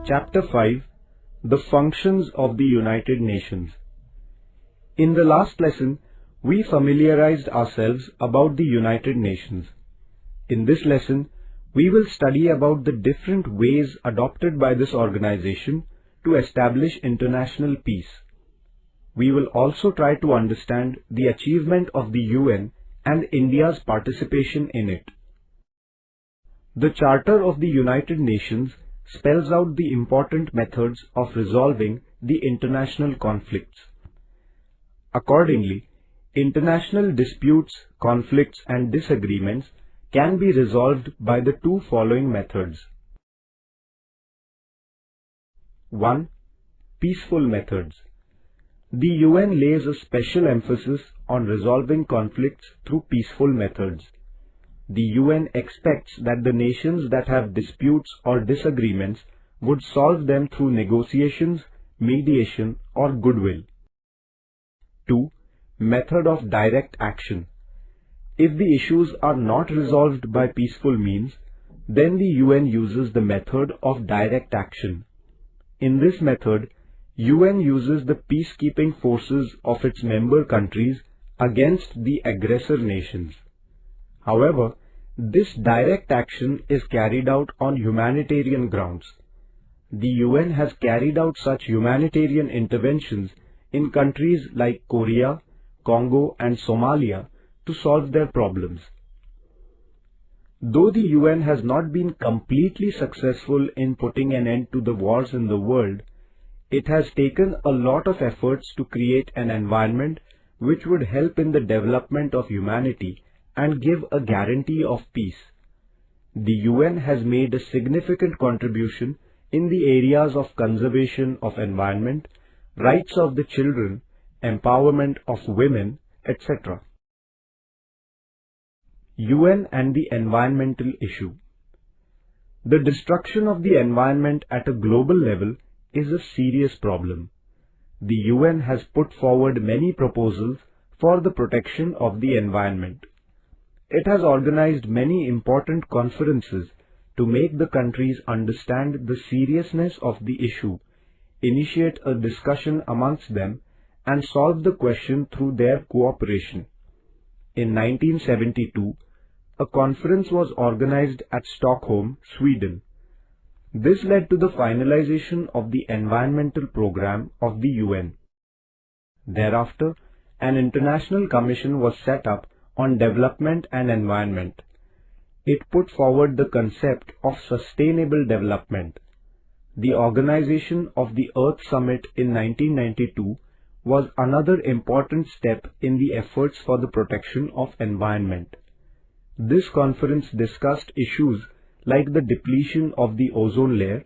Chapter 5: The Functions of the United Nations. In the last lesson, we familiarized ourselves about the United Nations. In this lesson, we will study about the different ways adopted by this organization to establish international peace. We will also try to understand the achievement of the UN and India's participation in it. The Charter of the United Nations spells out the important methods of resolving the international conflicts. Accordingly, international disputes, conflicts and disagreements can be resolved by the two following methods. 1. Peaceful methods. The UN lays a special emphasis on resolving conflicts through peaceful methods. The UN expects that the nations that have disputes or disagreements would solve them through negotiations, mediation, or goodwill. 2. Method of direct action. If the issues are not resolved by peaceful means, then the UN uses the method of direct action. In this method, UN uses the peacekeeping forces of its member countries against the aggressor nations. However, this direct action is carried out on humanitarian grounds. The UN has carried out such humanitarian interventions in countries like Korea, Congo and Somalia to solve their problems. Though the UN has not been completely successful in putting an end to the wars in the world, it has taken a lot of efforts to create an environment which would help in the development of humanity and give a guarantee of peace. The UN has made a significant contribution in the areas of conservation of environment, rights of the children, empowerment of women, etc. UN and the environmental issue. The destruction of the environment at a global level is a serious problem. The UN has put forward many proposals for the protection of the environment. It has organized many important conferences to make the countries understand the seriousness of the issue, initiate a discussion amongst them, and solve the question through their cooperation. In 1972, a conference was organized at Stockholm, Sweden. This led to the finalization of the environmental program of the UN. Thereafter, an international commission was set up on development and environment. It put forward the concept of sustainable development. The organization of the Earth Summit in 1992 was another important step in the efforts for the protection of environment. This conference discussed issues like the depletion of the ozone layer,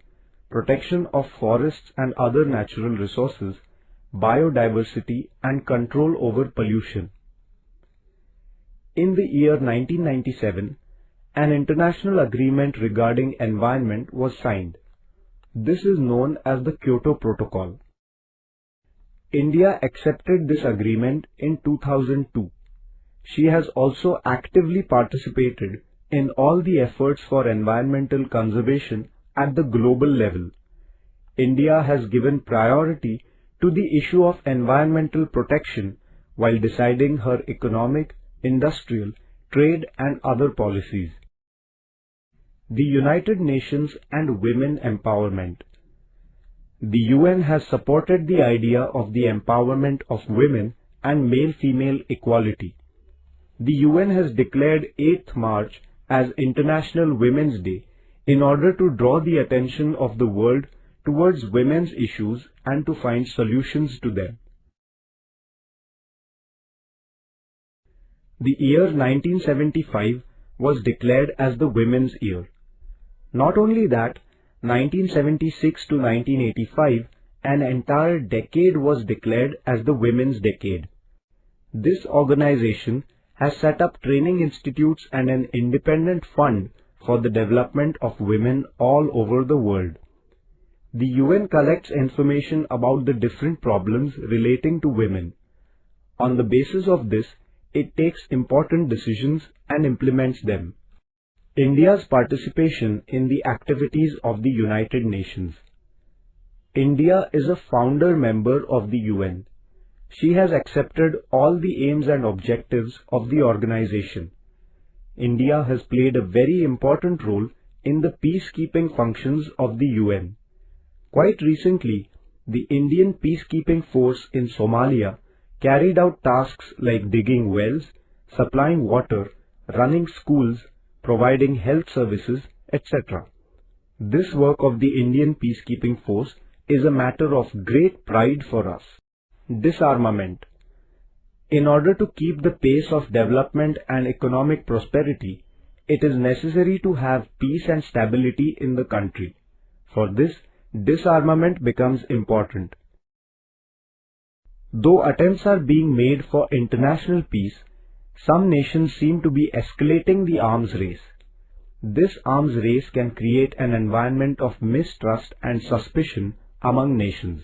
protection of forests and other natural resources, biodiversity and control over pollution. In the year 1997, an international agreement regarding environment was signed. This is known as the Kyoto Protocol. India accepted this agreement in 2002. She has also actively participated in all the efforts for environmental conservation at the global level. India has given priority to the issue of environmental protection while deciding her economic, industrial, trade and other policies. The United Nations and women empowerment. The UN has supported the idea of the empowerment of women and male-female equality. The UN has declared 8th March as International Women's Day in order to draw the attention of the world towards women's issues and to find solutions to them. The year 1975 was declared as the Women's Year. Not only that, 1976 to 1985, an entire decade was declared as the Women's Decade. This organization has set up training institutes and an independent fund for the development of women all over the world. The UN collects information about the different problems relating to women. On the basis of this, it takes important decisions and implements them. India's participation in the activities of the United Nations. India is a founder member of the UN. She has accepted all the aims and objectives of the organization. India has played a very important role in the peacekeeping functions of the UN. Quite recently, the Indian peacekeeping force in Somalia carried out tasks like digging wells, supplying water, running schools, providing health services, etc. This work of the Indian peacekeeping force is a matter of great pride for us. Disarmament. In order to keep the pace of development and economic prosperity, it is necessary to have peace and stability in the country. For this, disarmament becomes important. Though attempts are being made for international peace, some nations seem to be escalating the arms race. This arms race can create an environment of mistrust and suspicion among nations.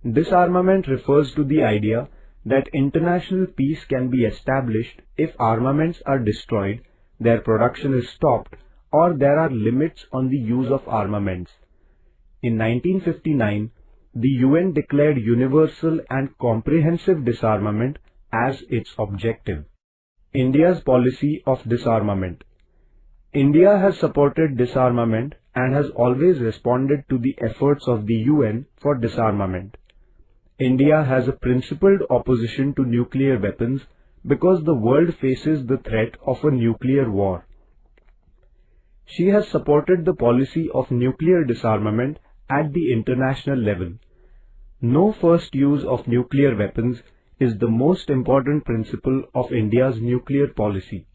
Disarmament refers to the idea that international peace can be established if armaments are destroyed, their production is stopped, or there are limits on the use of armaments. In 1959, the UN declared universal and comprehensive disarmament as its objective. India's policy of disarmament. India has supported disarmament and has always responded to the efforts of the UN for disarmament. India has a principled opposition to nuclear weapons because the world faces the threat of a nuclear war. She has supported the policy of nuclear disarmament at the international level. No first use of nuclear weapons is the most important principle of India's nuclear policy.